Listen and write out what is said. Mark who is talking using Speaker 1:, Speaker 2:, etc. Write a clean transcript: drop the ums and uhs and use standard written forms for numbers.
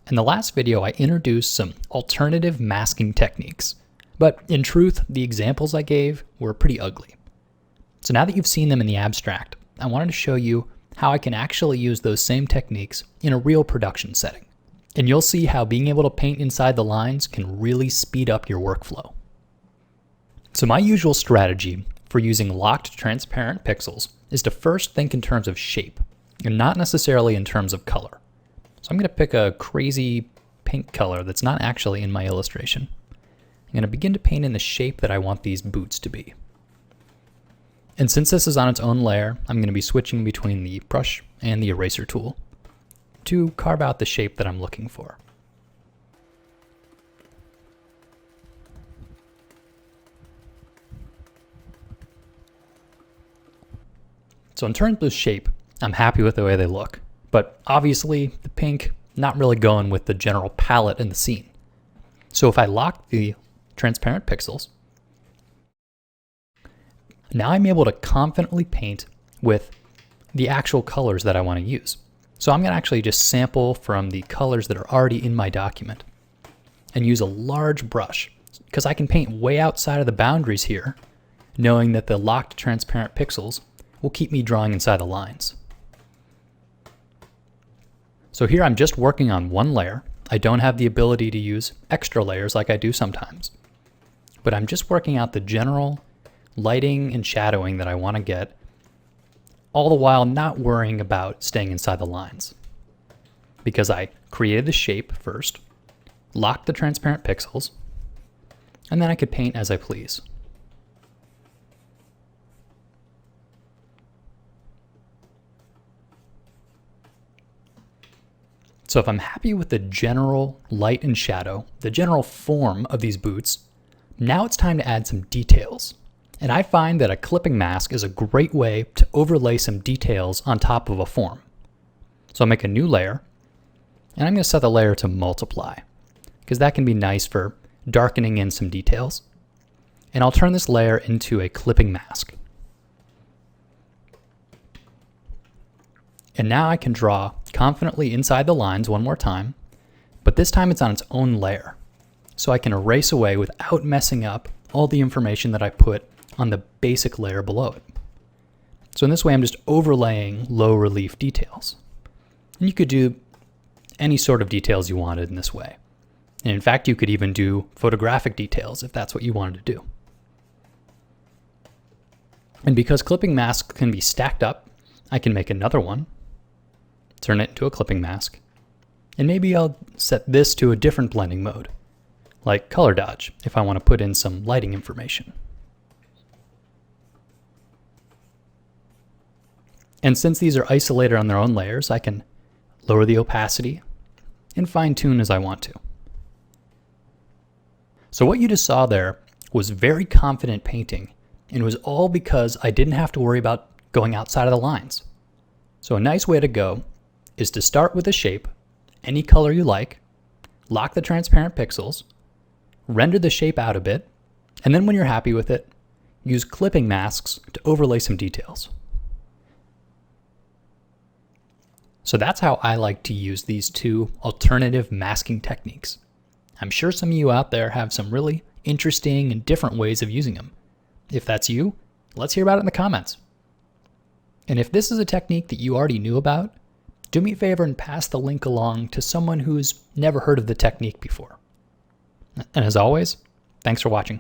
Speaker 1: In the last video, I introduced some alternative masking techniques, but in truth, the examples I gave were pretty ugly. So now that you've seen them in the abstract, I wanted to show you how I can actually use those same techniques in a real production setting. And you'll see how being able to paint inside the lines can really speed up your workflow. So my usual strategy for using locked transparent pixels is to first think in terms of shape, and not necessarily in terms of color. So I'm going to pick a crazy pink color that's not actually in my illustration. I'm going to begin to paint in the shape that I want these boots to be. And since this is on its own layer, I'm going to be switching between the brush and the eraser tool to carve out the shape that I'm looking for. So in terms of shape, I'm happy with the way they look, but obviously the pink not really going with the general palette in the scene. So if I lock the transparent pixels, now I'm able to confidently paint with the actual colors that I want to use. So I'm going to actually just sample from the colors that are already in my document and use a large brush because I can paint way outside of the boundaries here, knowing that the locked transparent pixels will keep me drawing inside the lines. So here I'm just working on one layer. I don't have the ability to use extra layers like I do sometimes, but I'm just working out the general lighting and shadowing that I want to get, all the while not worrying about staying inside the lines. Because I created the shape first, locked the transparent pixels, and then I could paint as I please. So if I'm happy with the general light and shadow, the general form of these boots, now it's time to add some details. And I find that a clipping mask is a great way to overlay some details on top of a form. So I'll make a new layer, and I'm going to set the layer to multiply, because that can be nice for darkening in some details. And I'll turn this layer into a clipping mask. And now I can draw confidently inside the lines one more time, but this time it's on its own layer. So I can erase away without messing up all the information that I put on the basic layer below it. So in this way, I'm just overlaying low relief details. And you could do any sort of details you wanted in this way. And in fact, you could even do photographic details if that's what you wanted to do. And because clipping masks can be stacked up, I can make another one, turn it into a clipping mask, and maybe I'll set this to a different blending mode, like color dodge, if I want to put in some lighting information. And since these are isolated on their own layers, I can lower the opacity and fine-tune as I want to. So what you just saw there was very confident painting, and it was all because I didn't have to worry about going outside of the lines. So a nice way to go is to start with a shape, any color you like, lock the transparent pixels, render the shape out a bit, and then when you're happy with it, use clipping masks to overlay some details. So that's how I like to use these two alternative masking techniques. I'm sure some of you out there have some really interesting and different ways of using them. If that's you, let's hear about it in the comments. And if this is a technique that you already knew about, do me a favor and pass the link along to someone who's never heard of the technique before. And as always, thanks for watching.